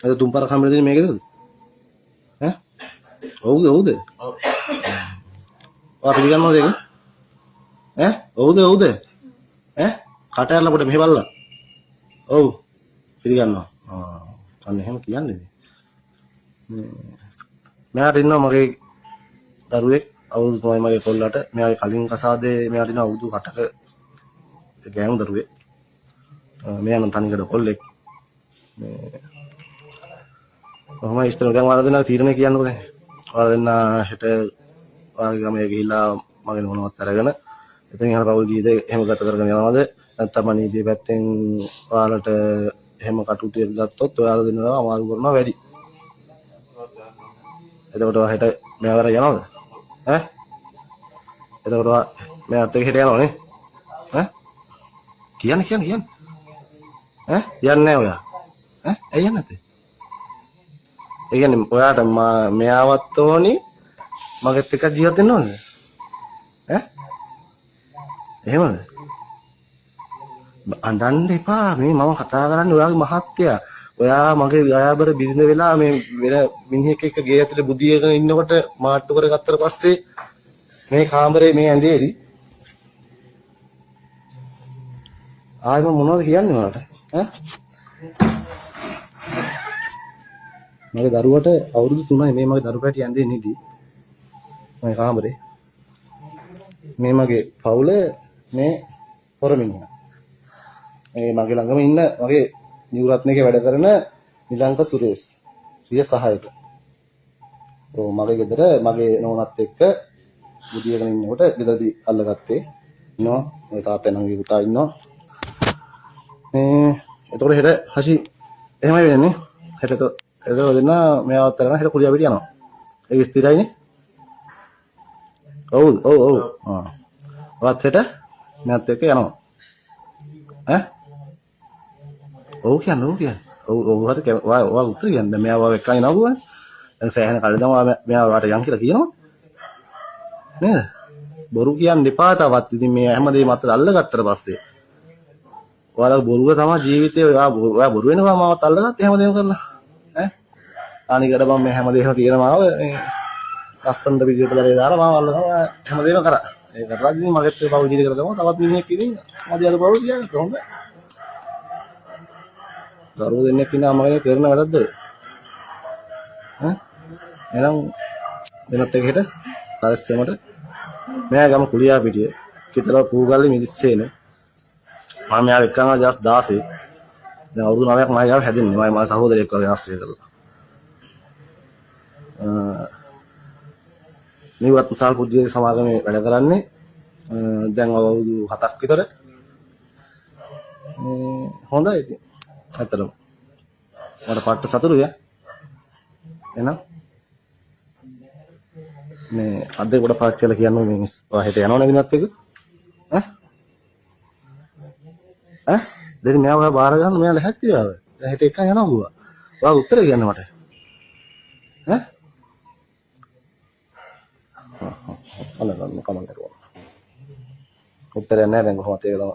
අද තුන්පාරක් හම්බෙලා දෙන්නේ මේකේද? ඈ? ඔව්ද ඔව්ද? ඔයා පිළිගන්නවද ඒක? ඈ? ඔව්ද ඔව්ද? ඈ? කට ඇරලා පොඩ මෙහෙ බලලා. ඔව්. පිළිගන්නවා. අන්න එහෙම කියන්නේ. මෙයාට ඉන්නවා මගේ දරුවෙක් අවුරුදු 3යි මගේ කොල්ලට. මෙයාගේ කලින් කසාදේ මෙයාට ඉන්න අවුරුදු 8ක ගෑනු දරුවෙක්. මෙයා නම් තනිකඩ කොල්ලෙක්. මේ කොහොමයි ඉස්තර දැන් ඔයාලා දෙන්නා තීරණය කියන්නකෝ දැන්. ඔයාලා දෙන්නා හෙට ඔයාගේ ගමේ ගිහිල්ලා මගේ මොනවත් අරගෙන එතන යන පවුල් ජීවිතේ එහෙම ගත කරගෙන යනවද? නැත්නම් අනීතිය පැත්තෙන් ඔයාලට එහෙම කටුටියක් ගත්තොත් ඔයාලා දෙන්නවා අමාරු කරනවා වැඩි. එතකොට ඔයා හෙට මෙයාවර යනවද? ඈ? එතකොට මෙයාත් එක්ක හෙට යනව නේ? ඈ? කියන්න. ඈ? යන්නේ නැහැ ඔයා. ඈ? ඇයි යන්නේ නැත්තේ? ඒ කියන්නේ ඔයාට මෙයාවත් ඕනි මගෙත් එක්ක ජීවත් වෙන්න ඕනද? ඈ? එහෙමද? අඬන්න එපා. මේ මම කතා කරන්නේ ඔයාගේ මහත්තයා. ඔයා මගේ ගයාබර බිරිඳ වෙලා මේ වෙන මිනිහෙක් එක්ක ගේ ඇතුලේ බුදියගෙන ඉන්නකොට මාට්ටු කරගත්තට පස්සේ මේ කාමරේ මේ ඇඳේරි ආයෙම මොනවද කියන්නේ ඔයාලට? ඈ? මගේ දරුවට අවුරුදු 3යි මේ මගේ දරු පැටිය ඇඳේ නිදි. මගේ කාමරේ. මේ මගේ පවුල මේ පොරමිනියා. මේ මගේ ළඟම ඉන්න මගේ නිව්රත්නයේ වැඩ කරන නිලංක සුරේෂ්. ප්‍රිය සහායක. ඔව් මගේ ගෙදර මගේ නෝනත් එක්ක බුදියගෙන ඉන්නකොට ගෙදරදී අල්ලගත්තේ. ඉන්නවා මේ තාත්තේ නංගි පුතා ඉන්නවා. මේ එතකොට හෙට හසි එහෙමයි වෙන්නේ. හෙට එතකොට දෙන්න මෙයාවත් අරගෙන හෙට කුලියා පිට යනවා. ඒක ස්ථිරයිනේ. ඔව්. වත් හෙට මෙයාත් එක්ක යනවා. ඈ? ඔව් කියන්නේ. ඔව් හරි ඔයා උත්තර කියන්න. දැන් මෙයා ඔයාව එක්කන් එනවා කියන්නේ. දැන් සෑහෙන කල් ඉඳන් මෙයා ඔයාට යන් කියලා කියනවා. නේද? බොරු කියන්න එපා තවත්. ඉතින් මේ හැමදේම අතට අල්ලගත්තට පස්සේ ඔයාලා බොරුව තමයි ජීවිතේ ඔයා බොරු වෙනවා මාවත් අල්ලගත්ත හැමදේම කරලා. ඈ? අනිකට මම මේ හැමදේම තියෙනමාව මේ ලස්සනට විදියට දරේ දාලා මාව අල්ලනවා හැමදේම කරා. ඒ කරලා ඉතින් මගෙත් පවු ජීවිත කරගමු තවත් මිනිහෙක් ඉතින් මදියාල පවු කියන්නේ කොහොමද? දරුවෝ දෙන්නෙක් ඉන්නා මගේ කරන වැඩක්ද ඔය? ඈ? එහෙනම් වෙනත් එක හෙට පරිස්සමට මෙයා ගම කුලියා පිටිය කිතල පූගල්ලේ මිදිස්සේන මම මෙයා එක්කම 2016 දැන් අවුරුදු 9ක් මම යාව හැදෙන්නේ මම සහෝදරයෙක් වගේ ආශ්‍රය කරලා නිවත් සාල් පුජ්‍ය සමාගමේ වැඩ කරන්නේ දැන් අවුරුදු 7ක් විතර හොඳයි ඉතින් අතරම මට පට්ට සතුටුයි එහෙනම් මේ අද්දේ කොට පාස් කියලා කියන්නේ මේ ඔයා හෙට යනව නේද නත් එක ඈ දෙන්න මෙයා ඔයා බාර ගන්න මෙයා ලැහැත්ති ආව දැන් හෙට එකක් යනවා බුවා ඔයා උත්තරේ කියන්න මට ඈ අන්න කමෙන්ට් කරුවා උත්තරයක් නැහැ දැන් කොහොමද ඒක තමයි